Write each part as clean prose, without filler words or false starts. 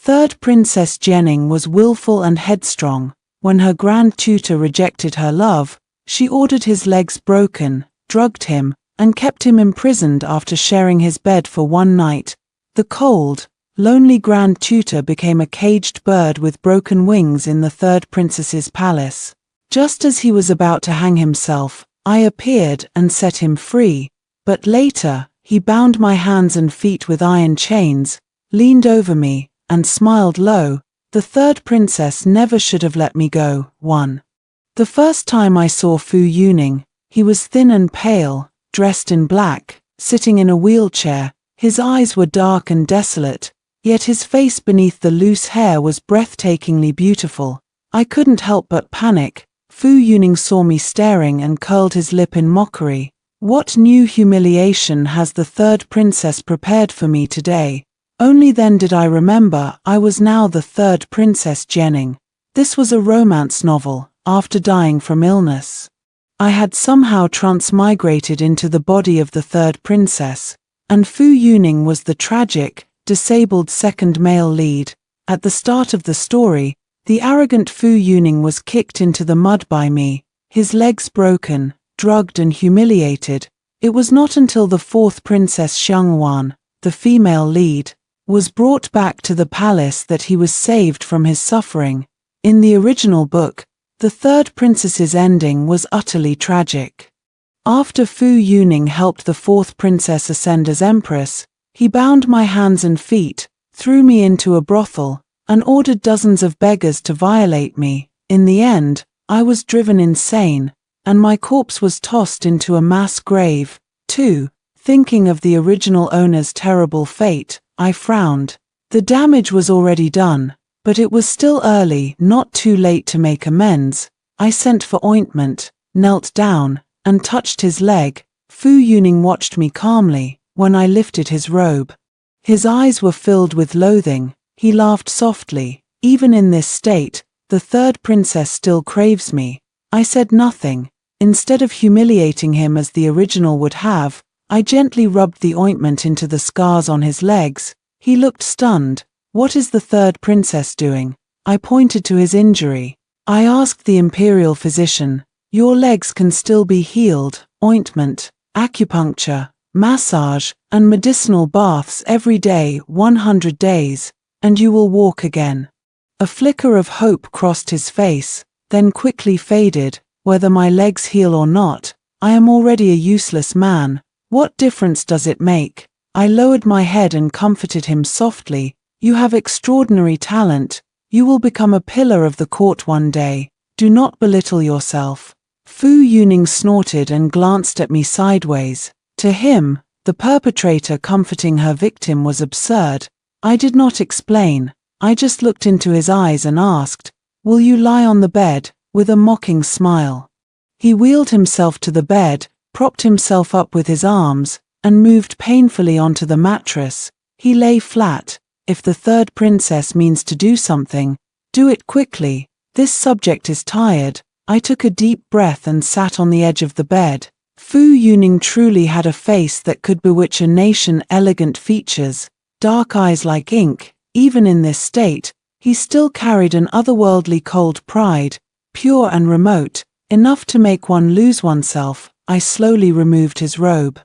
Third Princess Jenning was willful and headstrong. When her grand tutor rejected her love, she ordered his legs broken, drugged him, and kept him imprisoned after sharing his bed for one night. The cold, lonely grand tutor became a caged bird with broken wings in the third princess's palace. Just as he was about to hang himself, I appeared and set him free, but later, he bound my hands and feet with iron chains, leaned over me, and smiled low. The third princess never should have let me go. 1. The first time I saw Fu Yuning, he was thin and pale, dressed in black, sitting in a wheelchair. His eyes were dark and desolate, yet his face beneath the loose hair was breathtakingly beautiful. I couldn't help but panic. Fu Yuning saw me staring and curled his lip in mockery. What new humiliation has the third princess prepared for me today? Only then did I remember I was now the third Princess Jenning. This was a romance novel, after dying from illness. I had somehow transmigrated into the body of the third princess, and Fu Yuning was the tragic, disabled second male lead. At the start of the story, the arrogant Fu Yuning was kicked into the mud by me, his legs broken, drugged and humiliated. It was not until the fourth Princess Xiangwan, the female lead, was brought back to the palace that he was saved from his suffering. In the original book, the third princess's ending was utterly tragic. After Fu Yuning helped the fourth princess ascend as empress, he bound my hands and feet, threw me into a brothel, and ordered dozens of beggars to violate me. In the end, I was driven insane, and my corpse was tossed into a mass grave. 2. Thinking of the original owner's terrible fate, I frowned. The damage was already done, but it was still early, not too late to make amends. I sent for ointment, knelt down, and touched his leg. Fu Yuning watched me calmly when I lifted his robe. His eyes were filled with loathing. He laughed softly. Even in this state, the third princess still craves me. I said nothing. Instead of humiliating him as the original would have, I gently rubbed the ointment into the scars on his legs. He looked stunned. What is the third princess doing? I pointed to his injury. I asked the imperial physician, your legs can still be healed. Ointment, acupuncture, massage, and medicinal baths every day, 100 days, and you will walk again. A flicker of hope crossed his face, then quickly faded. Whether my legs heal or not, I am already a useless man. What difference does it make? I lowered my head and comforted him softly. You have extraordinary talent. You will become a pillar of the court one day. Do not belittle yourself. Fu Yuning snorted and glanced at me sideways. To him, the perpetrator comforting her victim was absurd. I did not explain. I just looked into his eyes and asked, will you lie on the bed? With a mocking smile. He wheeled himself to the bed, propped himself up with his arms, and moved painfully onto the mattress. He lay flat. If the third princess means to do something, do it quickly. This subject is tired. I took a deep breath and sat on the edge of the bed. Fu Yuning truly had a face that could bewitch a nation. Elegant features, dark eyes like ink. Even in this state, he still carried an otherworldly cold pride, pure and remote, enough to make one lose oneself. I slowly removed his robe.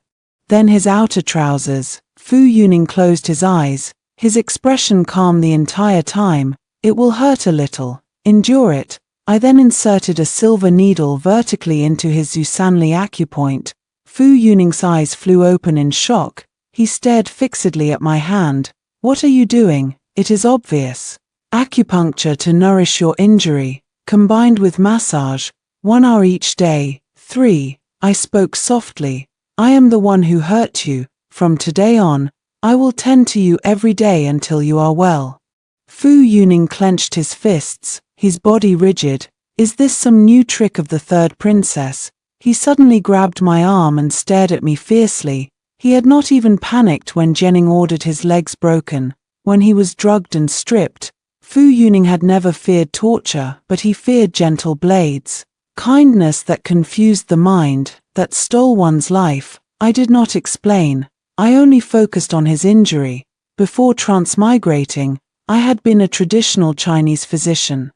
Then his outer trousers. Fu Yuning closed his eyes, his expression calm the entire time. It will hurt a little. Endure it. I then inserted a silver needle vertically into his Zusanli acupoint. Fu Yuning's eyes flew open in shock. He stared fixedly at my hand. What are you doing? It is obvious. Acupuncture to nourish your injury, combined with massage, 1 hour each day. 3. I spoke softly. I am the one who hurt you. From today on, I will tend to you every day until you are well. Fu Yuning clenched his fists, his body rigid. Is this some new trick of the third princess? He suddenly grabbed my arm and stared at me fiercely. He had not even panicked when Jenning ordered his legs broken. When he was drugged and stripped, Fu Yuning had never feared torture, but he feared gentle blades. Kindness that confused the mind, that stole one's life. I did not explain. I only focused on his injury. Before transmigrating, I had been a traditional Chinese physician.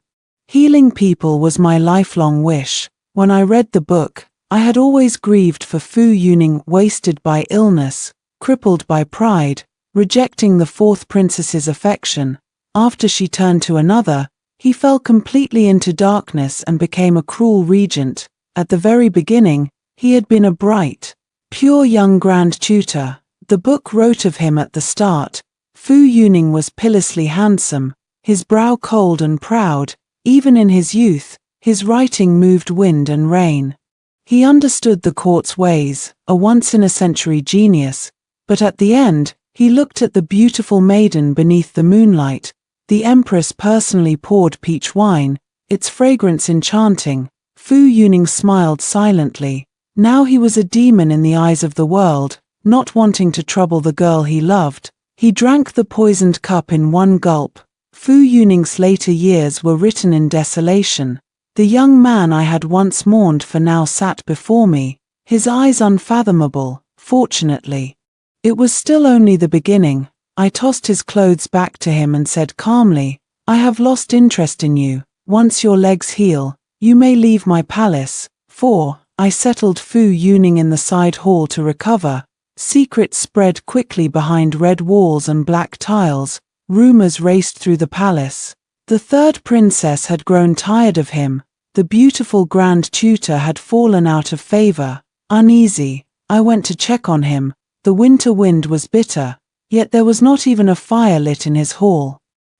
Healing people was my lifelong wish. When I read the book, I had always grieved for Fu Yuning, wasted by illness, crippled by pride, rejecting the fourth princess's affection. After she turned to another, he fell completely into darkness and became a cruel regent. At the very beginning, he had been a bright, pure young grand tutor. The book wrote of him at the start. Fu Yuning was pitilessly handsome, his brow cold and proud. Even in his youth, his writing moved wind and rain. He understood the court's ways, a once-in-a-century genius. But at the end, he looked at the beautiful maiden beneath the moonlight. The empress personally poured peach wine, its fragrance enchanting. Fu Yuning smiled silently. Now he was a demon in the eyes of the world, not wanting to trouble the girl he loved. He drank the poisoned cup in one gulp. Fu Yuning's later years were written in desolation. The young man I had once mourned for now sat before me, his eyes unfathomable. Fortunately, it was still only the beginning. I tossed his clothes back to him and said calmly, "I have lost interest in you. Once your legs heal, you may leave my palace." 4. I settled Fu Yuning in the side hall to recover. Secrets spread quickly behind red walls and black tiles. Rumors raced through the palace. The third princess had grown tired of him. The beautiful grand tutor had fallen out of favor. Uneasy, I went to check on him. The winter wind was bitter, yet there was not even a fire lit in his hall.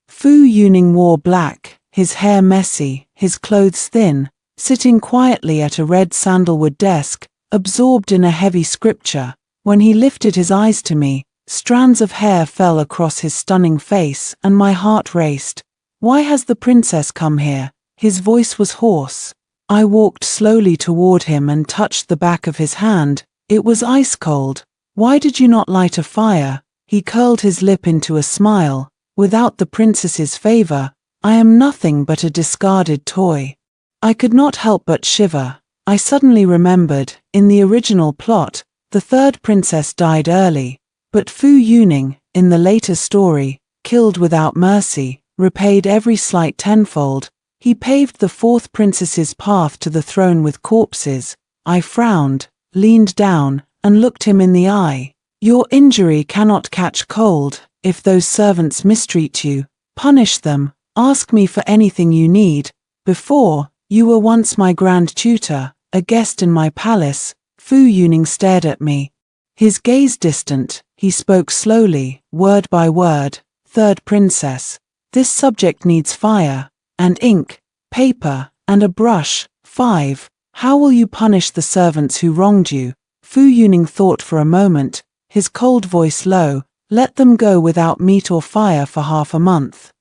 Fu Yuning wore black, his hair messy, his clothes thin, sitting quietly at a red sandalwood desk, absorbed in a heavy scripture. When he lifted his eyes to me, strands of hair fell across his stunning face, and my heart raced. "Why has the princess come here?" His voice was hoarse. I walked slowly toward him and touched the back of his hand. It was ice cold. "Why did you not light a fire?" He curled his lip into a smile. "Without the princess's favor, I am nothing but a discarded toy." I could not help but shiver. I suddenly remembered, in the original plot, the third princess died early. But Fu Yuning, in the later story, killed without mercy, repaid every slight tenfold. He paved the fourth princess's path to the throne with corpses. I frowned, leaned down, and looked him in the eye. "Your injury cannot catch cold. If those servants mistreat you, punish them. Ask me for anything you need. Before, you were once my grand tutor, a guest in my palace." Fu Yuning stared at me. His gaze distant, he spoke slowly, word by word. "Third princess, this subject needs fire, and ink, paper, and a brush. 5. How will you punish the servants who wronged you?" Fu Yuning thought for a moment, his cold voice low. "Let them go without meat or fire for half a month."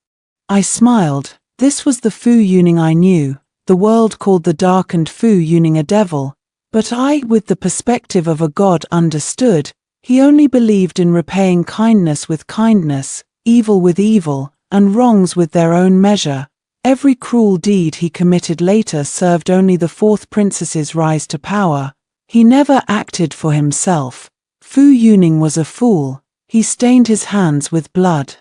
I smiled. This was the Fu Yuning I knew. The world called the darkened Fu Yuning a devil. But I, with the perspective of a god, understood. He only believed in repaying kindness with kindness, evil with evil, and wrongs with their own measure. Every cruel deed he committed later served only the fourth princess's rise to power. He never acted for himself. Fu Yuning was a fool. He stained his hands with blood,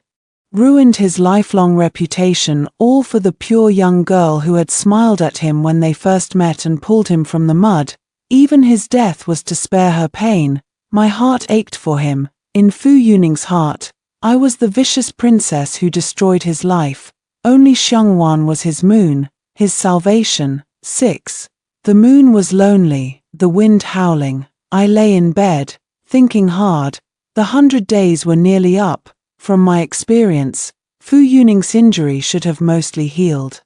ruined his lifelong reputation, all for the pure young girl who had smiled at him when they first met and pulled him from the mud. Even his death was to spare her pain. My heart ached for him. In Fu Yuning's heart, I was the vicious princess who destroyed his life. Only Xiangwan was his moon, his salvation. 6. The moon was lonely, the wind howling. I lay in bed, thinking hard. The 100 days were nearly up. From my experience, Fu Yuning's injury should have mostly healed.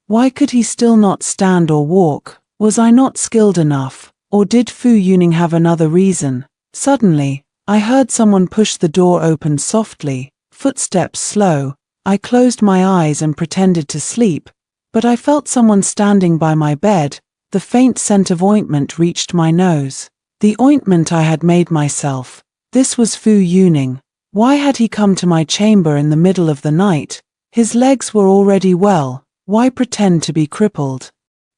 Why could he still not stand or walk? Was I not skilled enough? Or did Fu Yuning have another reason? Suddenly, I heard someone push the door open softly, footsteps slow. I closed my eyes and pretended to sleep, but I felt someone standing by my bed. The faint scent of ointment reached my nose. The ointment I had made myself. This was Fu Yuning. Why had he come to my chamber in the middle of the night? His legs were already well. Why pretend to be crippled?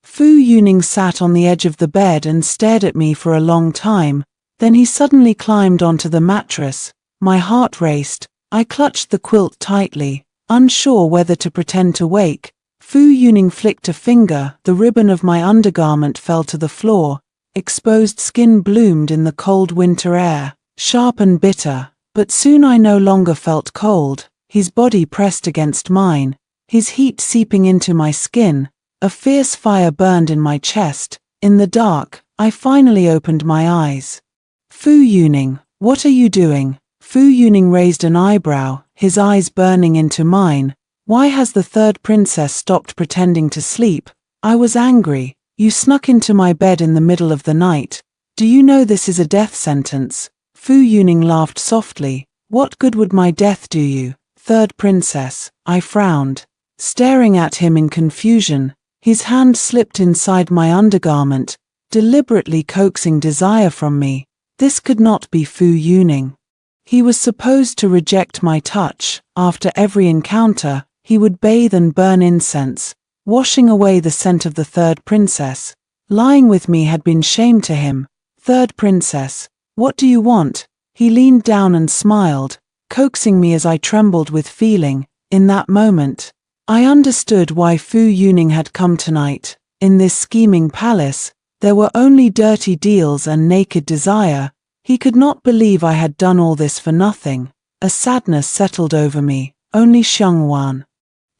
Fu Yuning sat on the edge of the bed and stared at me for a long time. Then he suddenly climbed onto the mattress. My heart raced. I clutched the quilt tightly. Unsure whether to pretend to wake, Fu Yuning flicked a finger, the ribbon of my undergarment fell to the floor, exposed skin bloomed in the cold winter air, sharp and bitter, but soon I no longer felt cold, his body pressed against mine, his heat seeping into my skin, a fierce fire burned in my chest. In the dark, I finally opened my eyes. Fu Yuning, what are you doing? Fu Yuning raised an eyebrow, his eyes burning into mine. Why has the third princess stopped pretending to sleep? I was angry. You snuck into my bed in the middle of the night. Do you know this is a death sentence? Fu Yuning laughed softly. What good would my death do you, third princess? I frowned, staring at him in confusion. His hand slipped inside my undergarment, deliberately coaxing desire from me. This could not be Fu Yuning. He was supposed to reject my touch. After every encounter, he would bathe and burn incense, washing away the scent of the third princess. Lying with me had been shame to him. Third princess, what do you want? He leaned down and smiled, coaxing me as I trembled with feeling. In that moment, I understood why Fu Yuning had come tonight. In this scheming palace, there were only dirty deals and naked desire. He could not believe I had done all this for nothing. A sadness settled over me. Only Xiangwan,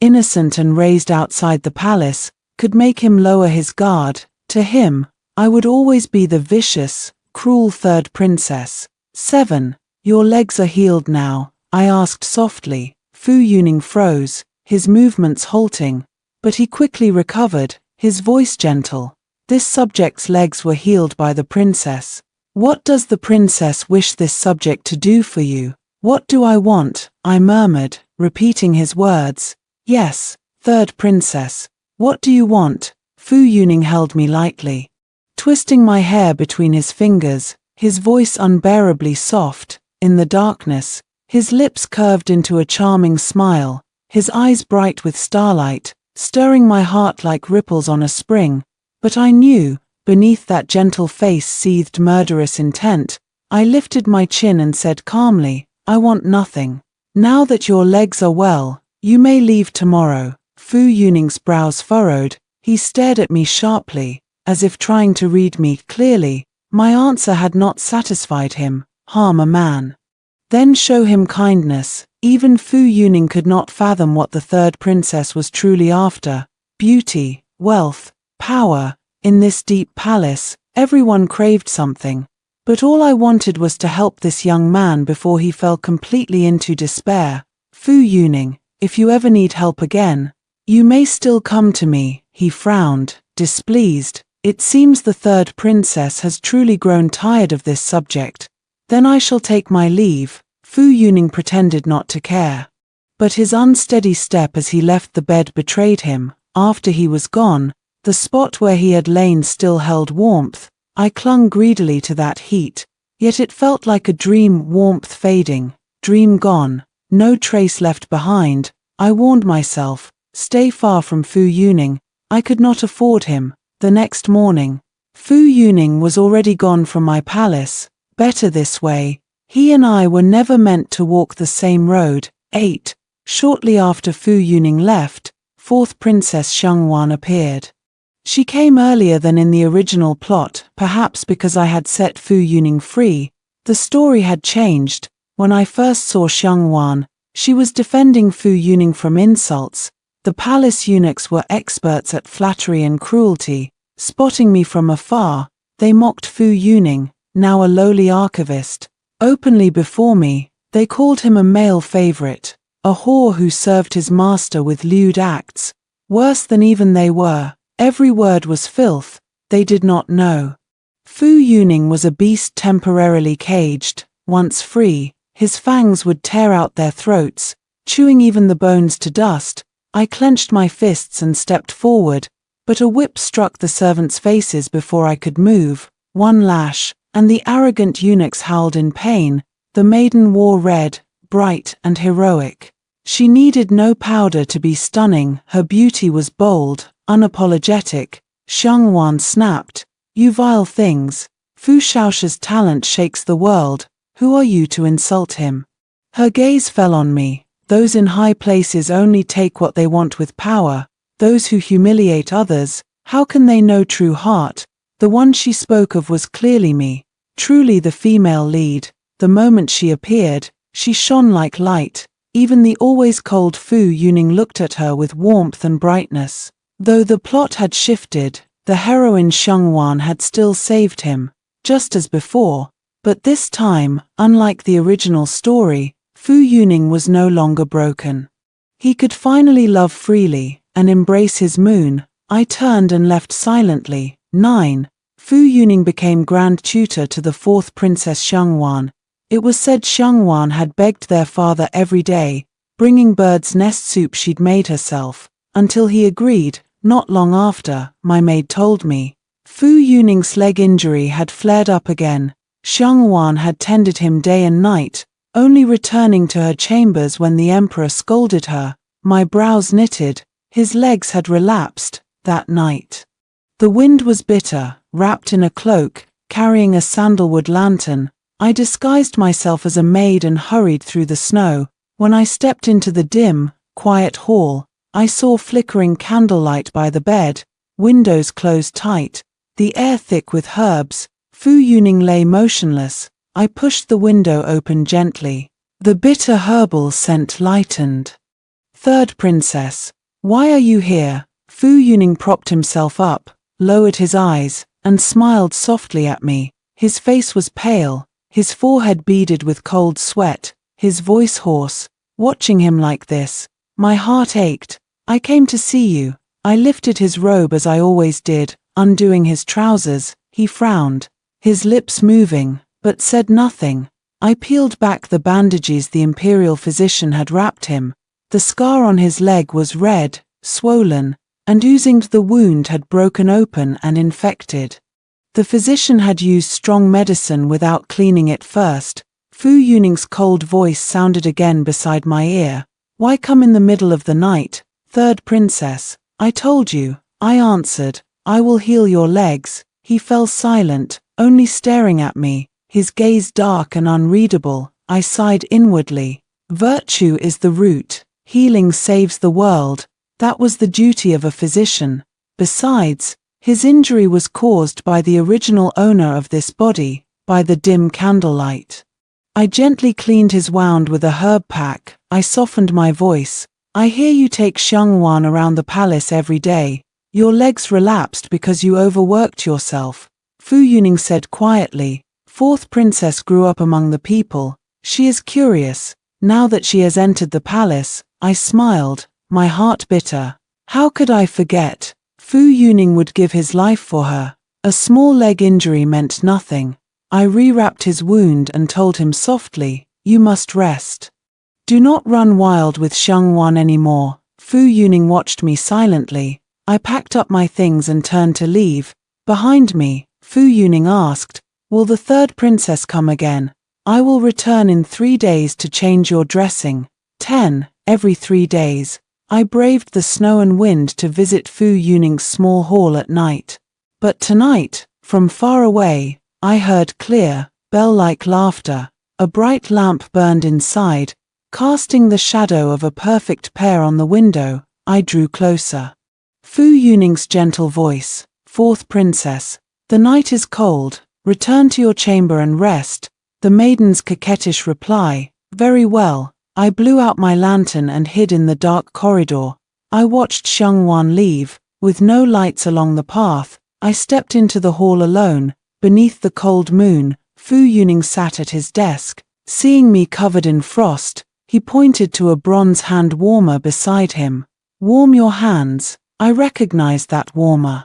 innocent and raised outside the palace, could make him lower his guard. To him, I would always be the vicious, cruel third princess. 7. Your legs are healed now, I asked softly. Fu Yuning froze, his movements halting, but he quickly recovered, his voice gentle. This subject's legs were healed by the princess. What does the princess wish this subject to do for you? What do I want? I murmured, repeating his words. Yes, third princess. What do you want? Fu Yuning held me lightly, twisting my hair between his fingers, his voice unbearably soft. In the darkness, his lips curved into a charming smile, his eyes bright with starlight, stirring my heart like ripples on a spring. But I knew, beneath that gentle face seethed murderous intent. I lifted my chin and said calmly, I want nothing. Now that your legs are well, you may leave tomorrow. Fu Yuning's brows furrowed, he stared at me sharply, as if trying to read me clearly. My answer had not satisfied him. Harm a man, then show him kindness. Even Fu Yuning could not fathom what the third princess was truly after. Beauty, wealth, power. In this deep palace, everyone craved something. But all I wanted was to help this young man before he fell completely into despair. Fu Yuning, if you ever need help again, you may still come to me. He frowned, displeased. It seems the third princess has truly grown tired of this subject. Then I shall take my leave. Fu Yuning pretended not to care. But his unsteady step as he left the bed betrayed him. After he was gone, the spot where he had lain still held warmth. I clung greedily to that heat, yet it felt like a dream, warmth fading, dream gone, no trace left behind. I warned myself, stay far from Fu Yuning. I could not afford him. The next morning, Fu Yuning was already gone from my palace. Better this way. He and I were never meant to walk the same road. 8. Shortly after Fu Yuning left, fourth Princess Xiangwan appeared. She came earlier than in the original plot, perhaps because I had set Fu Yuning free. The story had changed. When I first saw Xiangwan, she was defending Fu Yuning from insults. The palace eunuchs were experts at flattery and cruelty. Spotting me from afar, they mocked Fu Yuning, now a lowly archivist. Openly before me, they called him a male favorite, a whore who served his master with lewd acts. Worse than even they were. Every word was filth. They did not know. Fu Yuning was a beast temporarily caged. Once free, his fangs would tear out their throats, chewing even the bones to dust. I clenched my fists and stepped forward, but a whip struck the servants' faces before I could move. One lash, and the arrogant eunuchs howled in pain. The maiden wore red, bright and heroic. She needed no powder to be stunning. Her beauty was bold, unapologetic. Xiangwan snapped, "You vile things! Fu Shaoxi's talent shakes the world. Who are you to insult him?" Her gaze fell on me, Those in high places only take what they want with power. Those who humiliate others, how can they know true heart? The one she spoke of was clearly me, truly the female lead. The moment she appeared, she shone like light. Even the always cold Fu Yuning looked at her with warmth and brightness. Though the plot had shifted, the heroine Shengwan had still saved him, just as before. But this time, unlike the original story, Fu Yuning was no longer broken. He could finally love freely and embrace his moon. I turned and left silently. 9. Fu Yuning became Grand Tutor to the fourth Princess Shengwan. It was said Shengwan had begged their father every day, bringing bird's nest soup she'd made herself, until he agreed. Not long after, my maid told me, Fu Yuning's leg injury had flared up again. Shengwan had tended him day and night, only returning to her chambers when the emperor scolded her. My brows knitted. His legs had relapsed that night. The wind was bitter. Wrapped in a cloak, carrying a sandalwood lantern, I disguised myself as a maid and hurried through the snow. When I stepped into the dim, quiet hall, I saw flickering candlelight by the bed, windows closed tight, the air thick with herbs. Fu Yuning lay motionless. I pushed the window open gently. The bitter herbal scent lightened. Third Princess, why are you here? Fu Yuning propped himself up, lowered his eyes, and smiled softly at me. His face was pale, his forehead beaded with cold sweat, his voice hoarse. Watching him like this, my heart ached. I came to see you. I lifted his robe as I always did, undoing his trousers. He frowned, his lips moving, but said nothing. I peeled back the bandages the imperial physician had wrapped him. The scar on his leg was red, swollen, and oozing. The wound had broken open and infected. The physician had used strong medicine without cleaning it first. Fu Yuning's cold voice sounded again beside my ear. Why come in the middle of the night? Third Princess, I told you, I answered. I will heal your legs. He fell silent, only staring at me, his gaze dark and unreadable. I sighed inwardly. Virtue is the root. Healing saves the world. That was the duty of a physician. Besides, his injury was caused by the original owner of this body, by the dim candlelight. I gently cleaned his wound with a herb pack. I softened my voice. I hear you take Shengwan around the palace every day. Your legs relapsed because you overworked yourself. Fu Yuning said quietly. Fourth Princess grew up among the people. She is curious. Now that she has entered the palace, I smiled, my heart bitter. How could I forget? Fu Yuning would give his life for her. A small leg injury meant nothing. I rewrapped his wound and told him softly, you must rest. Do not run wild with Shengwan anymore. Fu Yuning watched me silently. I packed up my things and turned to leave. Behind me, Fu Yuning asked, will the third princess come again? I will return in 3 days to change your dressing. 10. Every 3 days. I braved the snow and wind to visit Fu Yuning's small hall at night. But tonight, from far away, I heard clear, bell-like laughter. A bright lamp burned inside, casting the shadow of a perfect pair on the window. I drew closer. Fu Yuning's gentle voice. Fourth Princess, the night is cold. Return to your chamber and rest. The maiden's coquettish reply. Very well. I blew out my lantern and hid in the dark corridor. I watched Shengwan leave. With no lights along the path, I stepped into the hall alone. Beneath the cold moon, Fu Yuning sat at his desk. Seeing me covered in frost, he pointed to a bronze hand warmer beside him. Warm your hands. I recognized that warmer.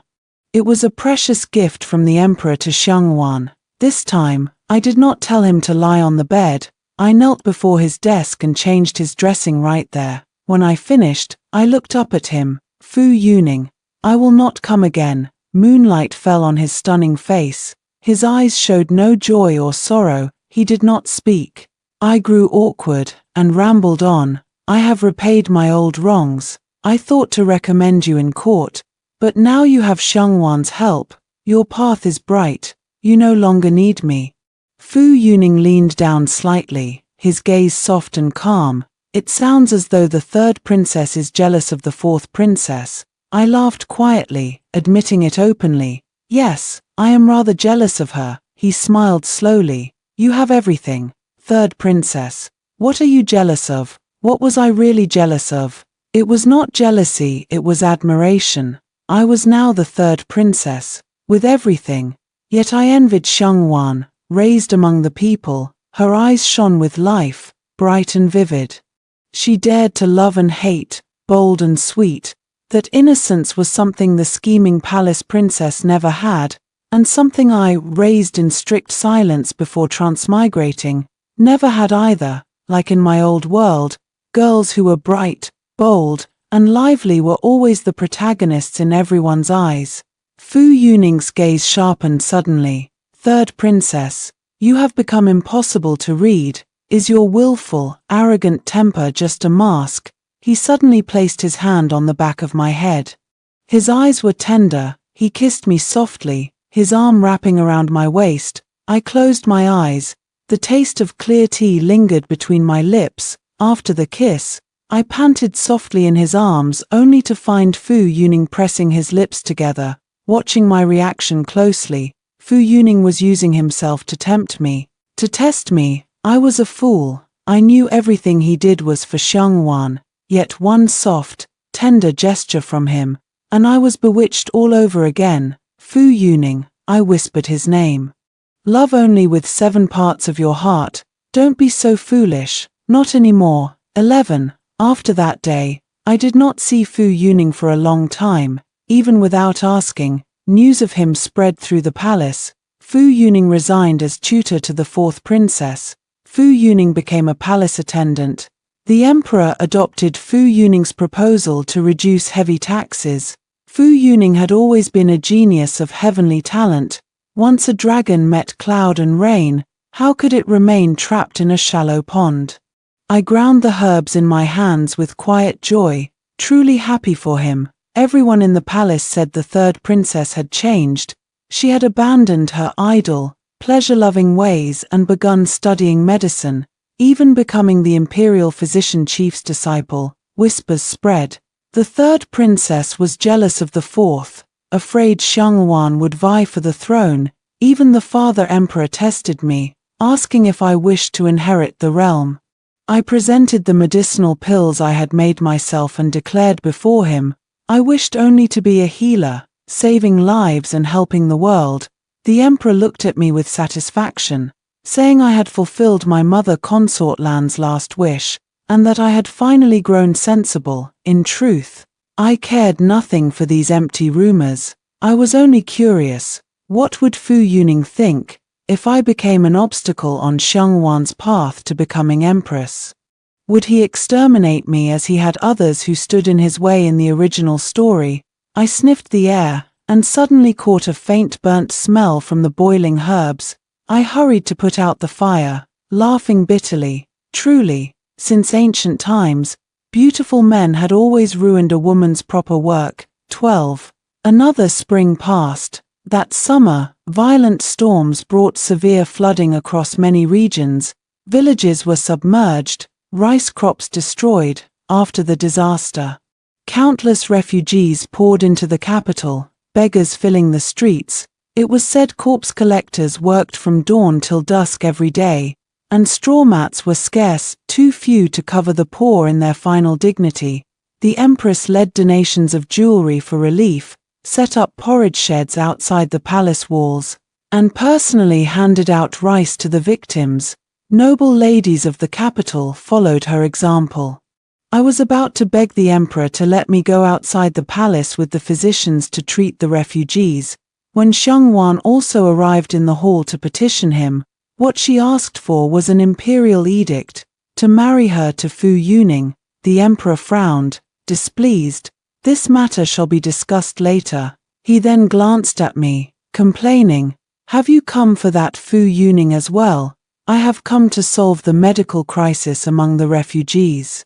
It was a precious gift from the emperor to Shengwan. This time, I did not tell him to lie on the bed. I knelt before his desk and changed his dressing right there. When I finished, I looked up at him. Fu Yuning, I will not come again. Moonlight fell on his stunning face. His eyes showed no joy or sorrow. He did not speak. I grew awkward and rambled on. I have repaid my old wrongs. I thought to recommend you in court, but now you have Shengwan's help. Your path is bright. You no longer need me. Fu Yuning leaned down slightly, his gaze soft and calm. It sounds as though the third princess is jealous of the fourth princess. I laughed quietly, admitting it openly. Yes, I am rather jealous of her. He smiled slowly. You have everything. Third princess. What are you jealous of? What was I really jealous of? It was not jealousy, it was admiration. I was now the third princess, with everything. Yet I envied Xiangwan, raised among the people. Her eyes shone with life, bright and vivid. She dared to love and hate, bold and sweet. That innocence was something the scheming palace princess never had, and something I, raised in strict silence before transmigrating, never had either. Like in my old world, girls who were bright, bold, and lively were always the protagonists in everyone's eyes. Fu Yuning's gaze sharpened suddenly. Third princess, you have become impossible to read. Is your willful, arrogant temper just a mask? He suddenly placed his hand on the back of my head. His eyes were tender. He kissed me softly, his arm wrapping around my waist. I closed my eyes. The taste of clear tea lingered between my lips. After the kiss, I panted softly in his arms only to find Fu Yuning pressing his lips together. Watching my reaction closely, Fu Yuning was using himself to tempt me, to test me. I was a fool. I knew everything he did was for Xiangwan, yet one soft, tender gesture from him, and I was bewitched all over again. Fu Yuning, I whispered his name. Love only with 7 parts of your heart. Don't be so foolish. Not anymore. 11. After that day, I did not see Fu Yuning for a long time. Even without asking, news of him spread through the palace. Fu Yuning resigned as tutor to the fourth princess. Fu Yuning became a palace attendant. The emperor adopted Fu Yuning's proposal to reduce heavy taxes. Fu Yuning had always been a genius of heavenly talent. Once a dragon met cloud and rain, how could it remain trapped in a shallow pond? I ground the herbs in my hands with quiet joy, truly happy for him. Everyone in the palace said the third princess had changed. She had abandoned her idle, pleasure-loving ways and begun studying medicine, even becoming the imperial physician chief's disciple. Whispers spread. The third princess was jealous of the fourth, afraid Xiangwan would vie for the throne. Even the father emperor tested me, asking if I wished to inherit the realm. I presented the medicinal pills I had made myself and declared before him, I wished only to be a healer, saving lives and helping the world. The emperor looked at me with satisfaction, saying I had fulfilled my mother consort Lan's last wish, and that I had finally grown sensible. In truth, I cared nothing for these empty rumors. I was only curious. What would Fu Yuning think if I became an obstacle on Xiangwan's path to becoming empress? Would he exterminate me as he had others who stood in his way in the original story? I sniffed the air, and suddenly caught a faint burnt smell from the boiling herbs. I hurried to put out the fire, laughing bitterly. Truly, since ancient times, beautiful men had always ruined a woman's proper work. 12. Another spring passed. That summer, violent storms brought severe flooding across many regions. Villages were submerged, rice crops destroyed. After the disaster, countless refugees poured into the capital, beggars filling the streets. It was said corpse collectors worked from dawn till dusk every day, and straw mats were scarce, too few to cover the poor in their final dignity. The empress led donations of jewelry for relief, set up porridge sheds outside the palace walls, and personally handed out rice to the victims. Noble ladies of the capital followed her example. I was about to beg the emperor to let me go outside the palace with the physicians to treat the refugees, when Xiangwan also arrived in the hall to petition him. What she asked for was an imperial edict, to marry her to Fu Yuning. The emperor frowned, displeased. This matter shall be discussed later. He then glanced at me, complaining, have you come for that Fu Yuning as well? I have come to solve the medical crisis among the refugees.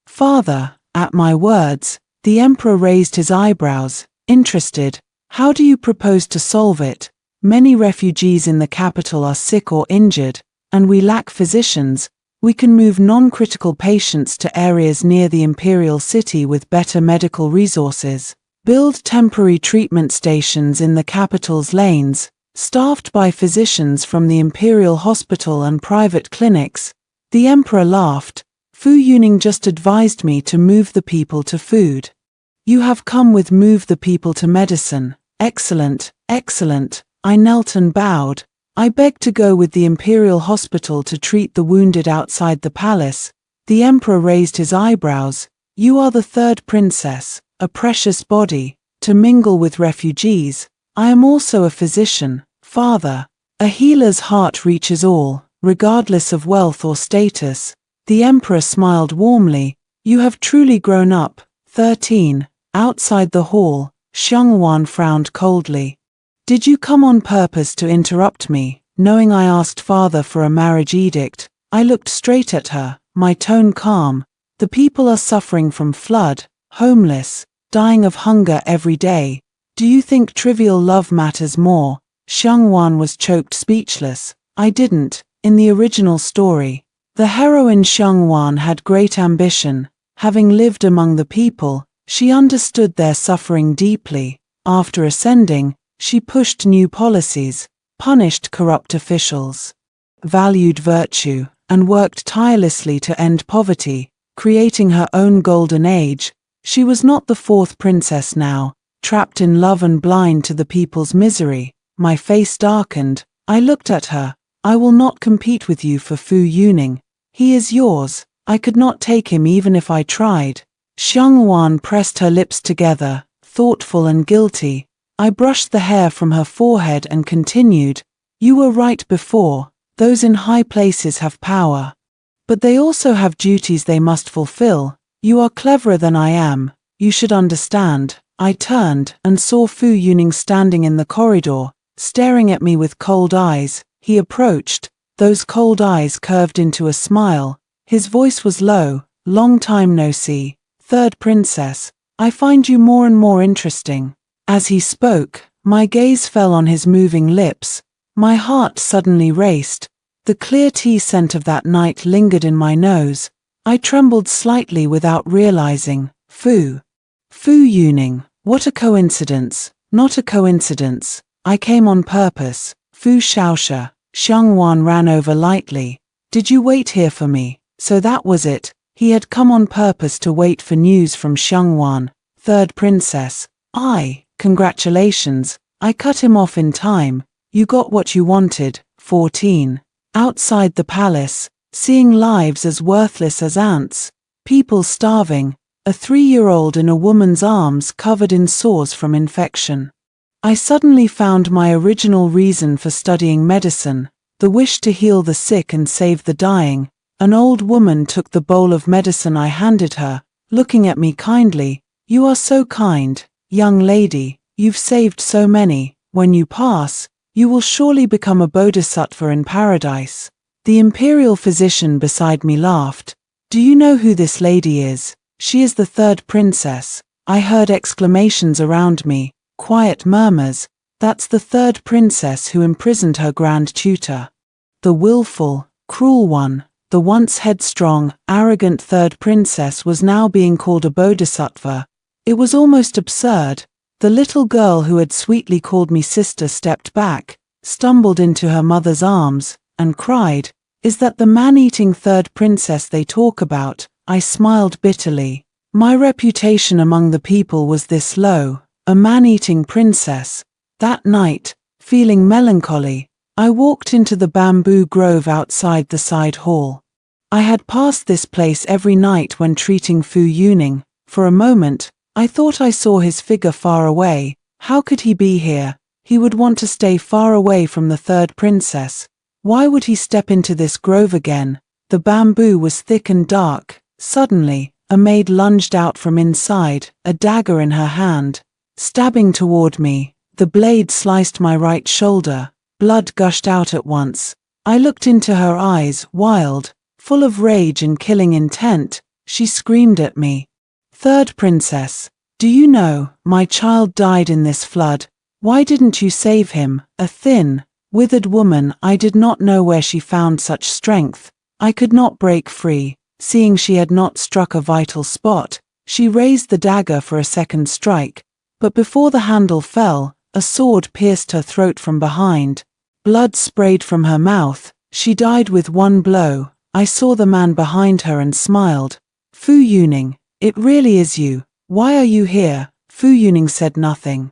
Father, at my words, the emperor raised his eyebrows, interested. How do you propose to solve it? Many refugees in the capital are sick or injured, and we lack physicians. We can move non-critical patients to areas near the imperial city with better medical resources, build temporary treatment stations in the capital's lanes, staffed by physicians from the imperial hospital and private clinics. The emperor laughed. Fu Yuning just advised me to move the people to food. You have come with move the people to medicine. Excellent, excellent. I knelt and bowed. I begged to go with the imperial hospital to treat the wounded outside the palace. The emperor raised his eyebrows. You are the third princess, a precious body, to mingle with refugees. I am also a physician, father. A healer's heart reaches all, regardless of wealth or status. The emperor smiled warmly. You have truly grown up. 13. Outside the hall, Xiangwan frowned coldly. Did you come on purpose to interrupt me, knowing I asked father for a marriage edict? I looked straight at her, my tone calm. The people are suffering from flood, homeless, dying of hunger every day. Do you think trivial love matters more? Xiangwan was choked speechless. I didn't. In the original story, the heroine Xiangwan had great ambition. Having lived among the people, she understood their suffering deeply. After ascending, she pushed new policies, punished corrupt officials, valued virtue, and worked tirelessly to end poverty, creating her own golden age. She was not the fourth princess now, trapped in love and blind to the people's misery. My face darkened. I looked at her. I will not compete with you for Fu Yuning. He is yours. I could not take him even if I tried. Xiangwan pressed her lips together, thoughtful and guilty. I brushed the hair from her forehead and continued. You were right before. Those in high places have power. But they also have duties they must fulfill. You are cleverer than I am. You should understand. I turned and saw Fu Yuning standing in the corridor, staring at me with cold eyes. He approached. Those cold eyes curved into a smile. His voice was low. Long time no see. Third princess, I find you more and more interesting. As he spoke, my gaze fell on his moving lips. My heart suddenly raced. The clear tea scent of that night lingered in my nose. I trembled slightly without realizing. Fu Yuning, what a coincidence. Not a coincidence. I came on purpose. Fu Shaosha. Xiangwan ran over lightly. Did you wait here for me? So that was it. He had come on purpose to wait for news from Xiangwan. Third princess. Congratulations. I cut him off in time. You got what you wanted. 14. Outside the palace, seeing lives as worthless as ants, people starving, a 3-year-old in a woman's arms covered in sores from infection. I suddenly found my original reason for studying medicine, the wish to heal the sick and save the dying. An old woman took the bowl of medicine I handed her, looking at me kindly. You are so kind, young lady, you've saved so many. When you pass, you will surely become a bodhisattva in paradise. The imperial physician beside me laughed. Do you know who this lady is? She is the third princess. I heard exclamations around me, quiet murmurs. That's the third princess who imprisoned her grand tutor. The willful, cruel one. The once headstrong, arrogant third princess was now being called a bodhisattva. It was almost absurd. The little girl who had sweetly called me sister stepped back, stumbled into her mother's arms, and cried, Is that the man-eating third princess they talk about? I smiled bitterly. My reputation among the people was this low, a man-eating princess. That night, feeling melancholy, I walked into the bamboo grove outside the side hall. I had passed this place every night when treating Fu Yuning. For a moment, I thought I saw his figure far away. How could he be here? He would want to stay far away from the third princess. Why would he step into this grove again? The bamboo was thick and dark. Suddenly, a maid lunged out from inside, a dagger in her hand, stabbing toward me. The blade sliced my right shoulder. Blood gushed out at once. I looked into her eyes, wild, full of rage and killing intent. She screamed at me. Third princess, do you know, my child died in this flood. Why didn't you save him? A thin, withered woman, I did not know where she found such strength. I could not break free. Seeing she had not struck a vital spot, she raised the dagger for a second strike, but before the handle fell, a sword pierced her throat from behind. Blood sprayed from her mouth. She died with one blow. I saw the man behind her and smiled. Fu Yuning, it really is you. Why are you here? Fu Yuning said nothing.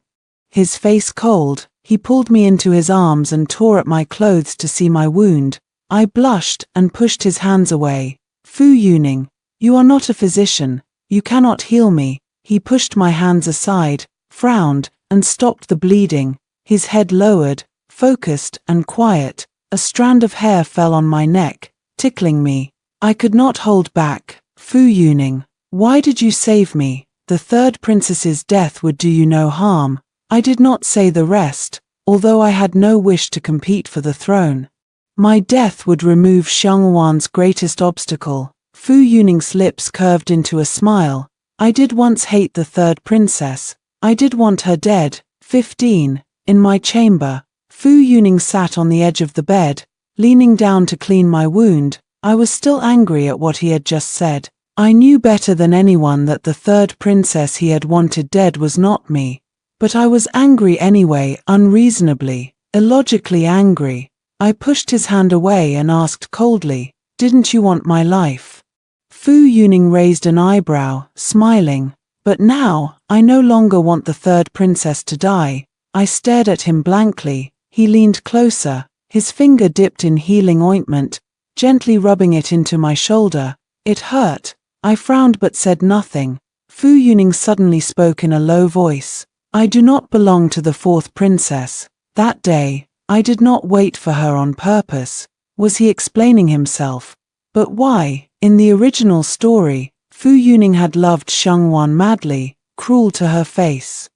His face cold, he pulled me into his arms and tore at my clothes to see my wound. I blushed and pushed his hands away. Fu Yuning, you are not a physician. You cannot heal me. He pushed my hands aside, frowned, and stopped the bleeding. His head lowered, focused and quiet. A strand of hair fell on my neck, tickling me. I could not hold back. Fu Yuning, why did you save me? The third princess's death would do you no harm. I did not say the rest, although I had no wish to compete for the throne. My death would remove Xiangwan's greatest obstacle. Fu Yuning's lips curved into a smile. I did once hate the third princess. I did want her dead. 15. In my chamber, Fu Yuning sat on the edge of the bed, leaning down to clean my wound. I was still angry at what he had just said. I knew better than anyone that the third princess he had wanted dead was not me. But I was angry anyway, unreasonably, illogically angry. I pushed his hand away and asked coldly, "Didn't you want my life?" Fu Yuning raised an eyebrow, smiling. "But now, I no longer want the third princess to die." I stared at him blankly. He leaned closer, his finger dipped in healing ointment, gently rubbing it into my shoulder. It hurt. I frowned but said nothing. Fu Yuning suddenly spoke in a low voice. "I do not belong to the fourth princess. That day, I did not wait for her on purpose." Was he explaining himself? But why? In the original story, Fu Yuning had loved Xiangwan madly, cruel to her face,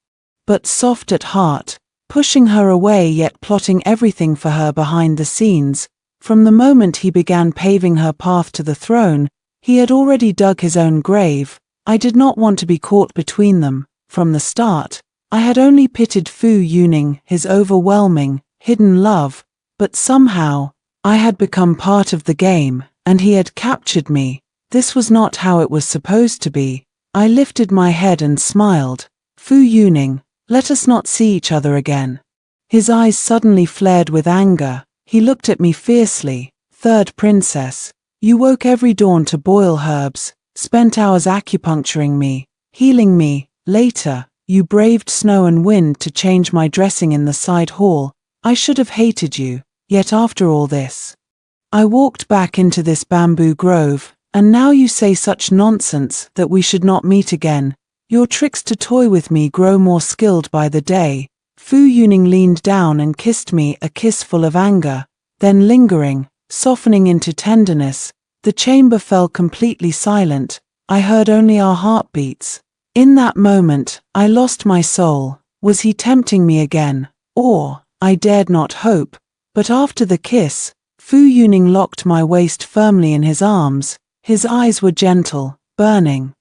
but soft at heart, pushing her away yet plotting everything for her behind the scenes. From the moment he began paving her path to the throne, he had already dug his own grave. I did not want to be caught between them. From the start, I had only pitied Fu Yuning, his overwhelming, hidden love, but somehow, I had become part of the game, and he had captured me. This was not how it was supposed to be. I lifted my head and smiled. "Fu Yuning, let us not see each other again." His eyes suddenly flared with anger. He looked at me fiercely. "Third princess, you woke every dawn to boil herbs, spent hours acupuncturing me, healing me. Later, you braved snow and wind to change my dressing in the side hall. I should have hated you. Yet after all this, I walked back into this bamboo grove, and now you say such nonsense that we should not meet again. Your tricks to toy with me grow more skilled by the day." Fu Yuning leaned down and kissed me, a kiss full of anger, then lingering, softening into tenderness. The chamber fell completely silent. I heard only our heartbeats. In that moment, I lost my soul. Was he tempting me again? Or, I dared not hope. But after the kiss, Fu Yuning locked my waist firmly in his arms. His eyes were gentle, burning,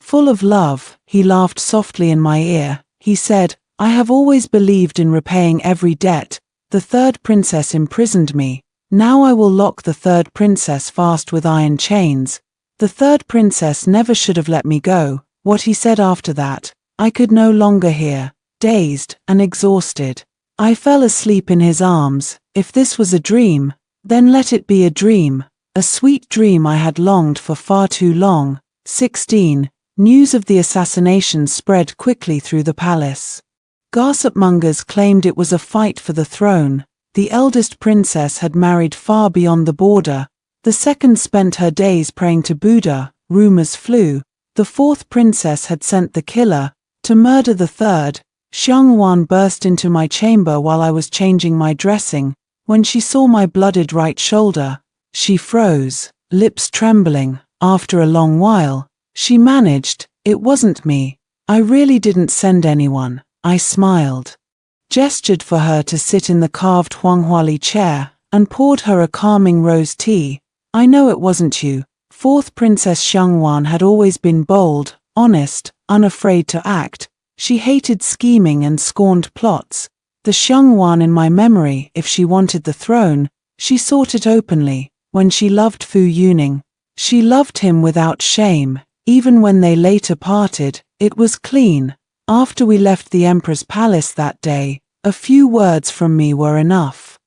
full of love. He laughed softly in my ear. He said, "I have always believed in repaying every debt. The third princess imprisoned me. Now I will lock the third princess fast with iron chains. The third princess never should have let me go." What he said after that, I could no longer hear. Dazed and exhausted, I fell asleep in his arms. If this was a dream, then let it be a dream. A sweet dream I had longed for far too long. 16. News of the assassination spread quickly through the palace. Gossipmongers claimed it was a fight for the throne. The eldest princess had married far beyond the border. The second spent her days praying to Buddha. Rumors flew. The fourth princess had sent the killer to murder the third. Xiangwan burst into my chamber while I was changing my dressing. When she saw my blooded right shoulder, she froze, lips trembling. After a long while, she managed, "It wasn't me. I really didn't send anyone." I smiled, gestured for her to sit in the carved Huanghuali chair, and poured her a calming rose tea. "I know it wasn't you." Fourth Princess Xiangwan had always been bold, honest, unafraid to act. She hated scheming and scorned plots. The Xiangwan in my memory, if she wanted the throne, she sought it openly. when she loved Fu Yuning. She loved him without shame. Even when they later parted, it was clean. After we left the Emperor's palace that day, a few words from me were enough.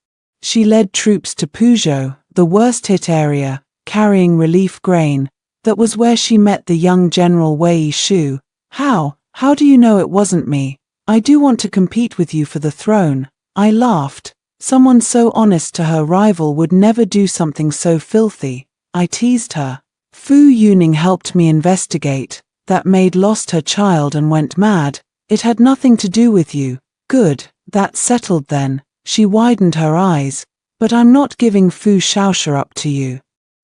She led troops to Puzhou, the worst-hit area, carrying relief grain. That was where she met the young General Wei Shu. How do you know it wasn't me? I do want to compete with you for the throne. I laughed. Someone so honest to her rival would never do something so filthy. I teased her. Fu Yuning helped me investigate. That maid lost her child and went mad. It had nothing to do with you. Good, that's settled then. She widened her eyes. But I'm not giving Fu Shaoxia up to you.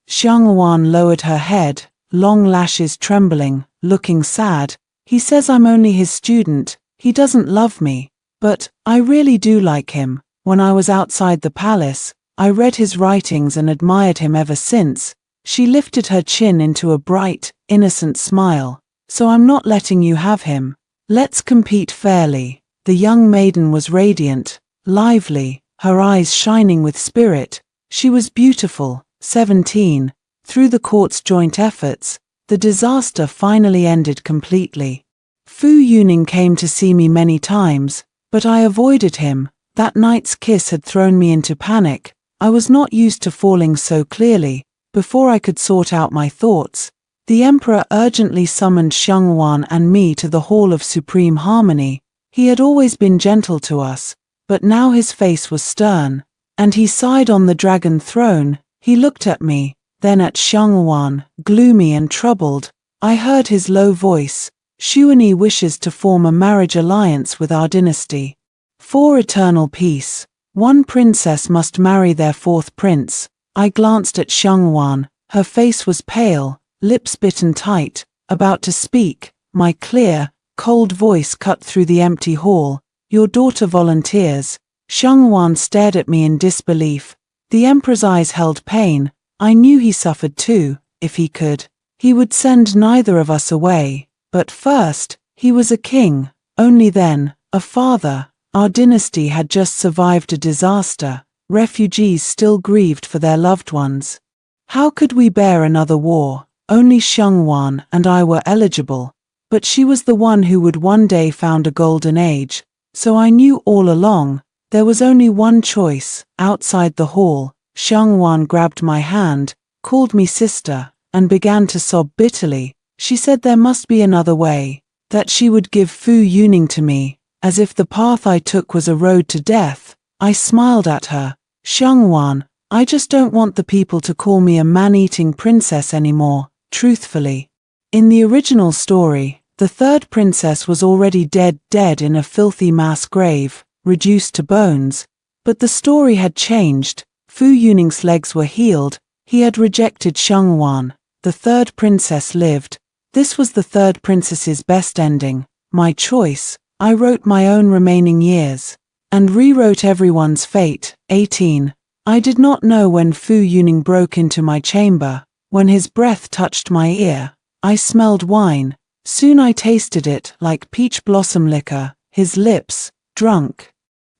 Xiangwan lowered her head, long lashes trembling, looking sad. He says I'm only his student. He doesn't love me. But I really do like him. When I was outside the palace, I read his writings and admired him ever since. She lifted her chin into a bright, innocent smile. So I'm not letting you have him. Let's compete fairly. The young maiden was radiant, lively, her eyes shining with spirit. She was beautiful, 17. Through the court's joint efforts, the disaster finally ended completely. Fu Yuning came to see me many times, but I avoided him. That night's kiss had thrown me into panic. I was not used to falling so clearly. Before I could sort out my thoughts, the Emperor urgently summoned Xiangwan and me to the Hall of Supreme Harmony. He had always been gentle to us, but now his face was stern, and he sighed on the dragon throne. He looked at me, then at Xiangwan, gloomy and troubled. I heard his low voice. Xuanyi wishes to form a marriage alliance with our dynasty. For eternal peace, one princess must marry their fourth prince. I glanced at Xiangwan. Her face was pale, lips bitten tight, about to speak. My clear, cold voice cut through the empty hall. Your daughter volunteers. Xiangwan stared at me in disbelief. The Emperor's eyes held pain. I knew he suffered too. If he could, he would send neither of us away. But first, he was a king. Only then, a father. Our dynasty had just survived a disaster. Refugees still grieved for their loved ones. How could we bear another war? Only Xiangwan and I were eligible. But she was the one who would one day found a golden age. So I knew all along, there was only one choice. Outside the hall, Xiangwan grabbed my hand, called me sister, and began to sob bitterly. She said there must be another way, that she would give Fu Yuning to me, as if the path I took was a road to death. I smiled at her. Xiangwan, I just don't want the people to call me a man-eating princess anymore, truthfully. In the original story, the third princess was already dead in a filthy mass grave, reduced to bones. But the story had changed. Fu Yuning's legs were healed. He had rejected Xiangwan. The third princess lived. This was the third princess's best ending. My choice. I wrote my own remaining years. And rewrote everyone's fate. 18. I did not know when Fu Yuning broke into my chamber. When his breath touched my ear, I smelled wine. Soon I tasted it like peach blossom liquor. His lips, drunk,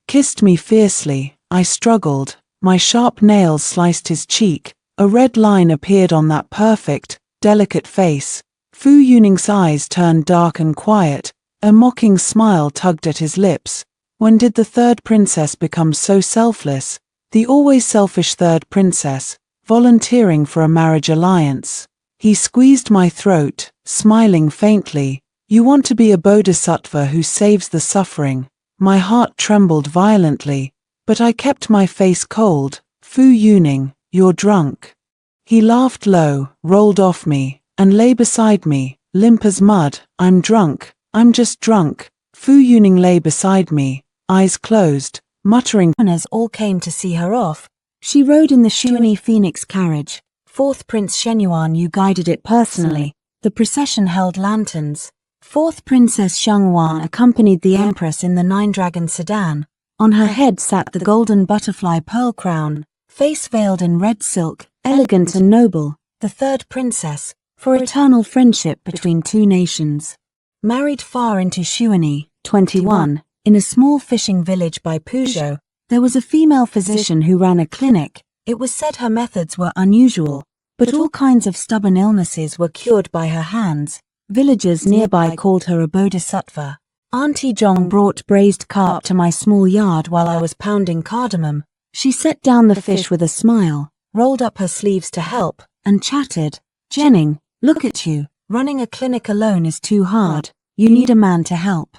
kissed me fiercely. I struggled. My sharp nails sliced his cheek. A red line appeared on that perfect, delicate face. Fu Yuning's eyes turned dark and quiet. A mocking smile tugged at his lips. When did the third princess become so selfless? The always selfish third princess, volunteering for a marriage alliance. He squeezed my throat, smiling faintly. You want to be a bodhisattva who saves the suffering. My heart trembled violently, but I kept my face cold. Fu Yuning, you're drunk. He laughed low, rolled off me, and lay beside me, limp as mud. I'm drunk. I'm just drunk. Fu Yuning lay beside me, eyes closed, muttering. As all came to see her off, she rode in the Xuanyi Phoenix carriage. Fourth Prince Shenyuan, you guided it personally. The procession held lanterns. Fourth Princess Xiangwan accompanied the Empress in the nine-dragon sedan. On her head sat the golden butterfly pearl crown, face veiled in red silk, elegant and noble. The third princess, for eternal friendship between two nations. Married far into Xuanyi. 21. In a small fishing village by Puzhou, there was a female physician who ran a clinic. It was said her methods were unusual, but all kinds of stubborn illnesses were cured by her hands. Villagers nearby called her a bodhisattva. Auntie Jong brought braised carp to my small yard while I was pounding cardamom. She set down the fish with a smile, rolled up her sleeves to help, and chatted. "Jenning, look at you. Running a clinic alone is too hard. You need a man to help."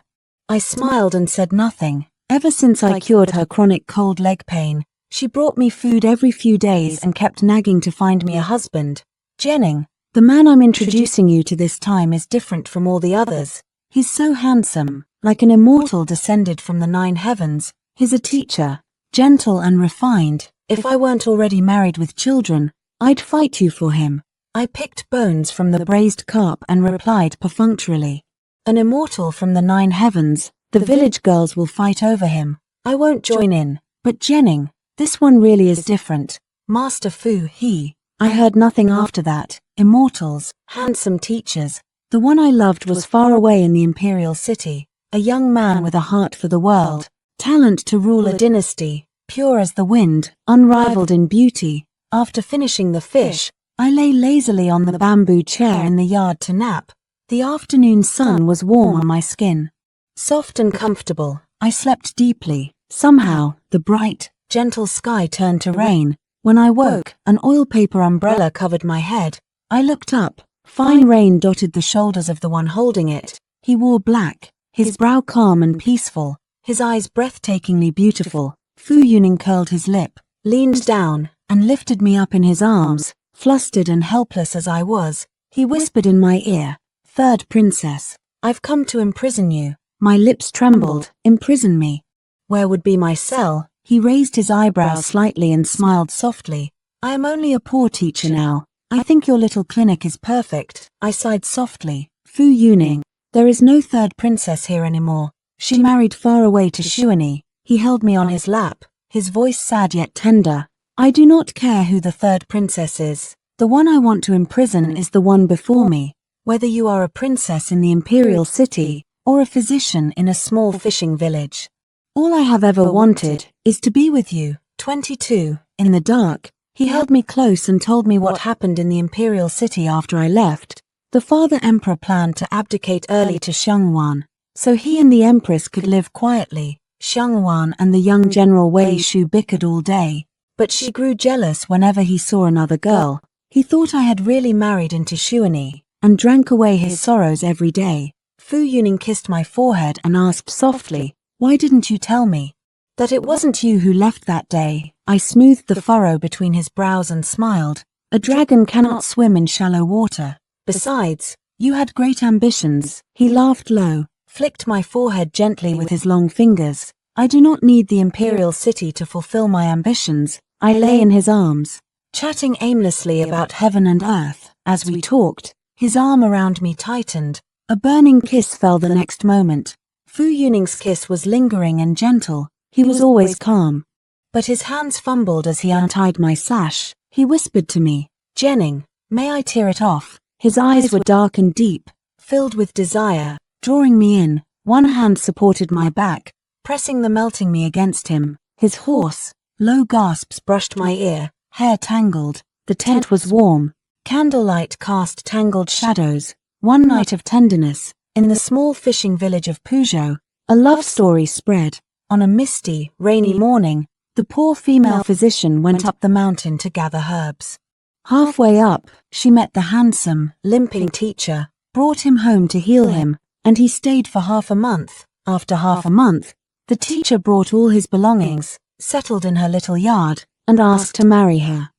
I smiled and said nothing. Ever since I cured her chronic cold leg pain, she brought me food every few days and kept nagging to find me a husband. "Jenning, the man I'm introducing you to this time is different from all the others. He's so handsome, like an immortal descended from the 9 heavens. He's a teacher, gentle and refined. If I weren't already married with children, I'd fight you for him." I picked bones from the braised carp and replied perfunctorily, "An immortal from the 9 heavens, the village girls will fight over him. I won't join in. But Jenning, this one really is different. Master Fu, he." I heard nothing after that. Immortals, handsome teachers. The one I loved was far away in the imperial city, a young man with a heart for the world, talent to rule a dynasty, pure as the wind, unrivaled in beauty. After finishing the fish, I lay lazily on the bamboo chair in the yard to nap. The afternoon sun was warm on my skin. Soft and comfortable, I slept deeply. Somehow, the bright, gentle sky turned to rain. When I woke, an oil paper umbrella covered my head. I looked up. Fine rain dotted the shoulders of the one holding it. He wore black, his brow calm and peaceful, his eyes breathtakingly beautiful. Fu Yuning curled his lip, leaned down, and lifted me up in his arms. Flustered and helpless as I was, he whispered in my ear, "Third princess, I've come to imprison you." My lips trembled. "Imprison me? Where would be my cell?" He raised his eyebrows slightly and smiled softly. "I am only a poor teacher now. I think your little clinic is perfect." I sighed softly. "Fu Yuning, there is no third princess here anymore. She married far away to Shuani." He held me on his lap, his voice sad yet tender. "I do not care who the third princess is. The one I want to imprison is the one before me. Whether you are a princess in the imperial city or a physician in a small fishing village. All I have ever wanted is to be with you." 22. In the dark, he held me close and told me what happened in the imperial city after I left. The father emperor planned to abdicate early to Xiangwan, so he and the empress could live quietly. Xiangwan and the young General Wei Shu bickered all day, but she grew jealous whenever he saw another girl. He thought I had really married into Shuani, and drank away his sorrows every day. Fu Yuning kissed my forehead and asked softly, "Why didn't you tell me that it wasn't you who left that day?" I smoothed the furrow between his brows and smiled. "A dragon cannot swim in shallow water. Besides, you had great ambitions." He laughed low, flicked my forehead gently with his long fingers. "I do not need the imperial city to fulfill my ambitions." I lay in his arms, chatting aimlessly about heaven and earth. As we talked, his arm around me tightened. A burning kiss fell the next moment. Fu Yuning's kiss was lingering and gentle. He was always calm. But his hands fumbled as he untied my sash. He whispered to me, "Jenning, may I tear it off?" His eyes were dark and deep, filled with desire. Drawing me in, one hand supported my back, pressing the melting me against him. His hoarse, low gasps brushed my ear, hair tangled. The tent was warm. Candlelight cast tangled shadows. One night of tenderness, in the small fishing village of Puzhou, a love story spread. On a misty, rainy morning, the poor female physician went up the mountain to gather herbs. Halfway up, she met the handsome, limping teacher, brought him home to heal him, and he stayed for half a month. After half a month, the teacher brought all his belongings, settled in her little yard, and asked to marry her.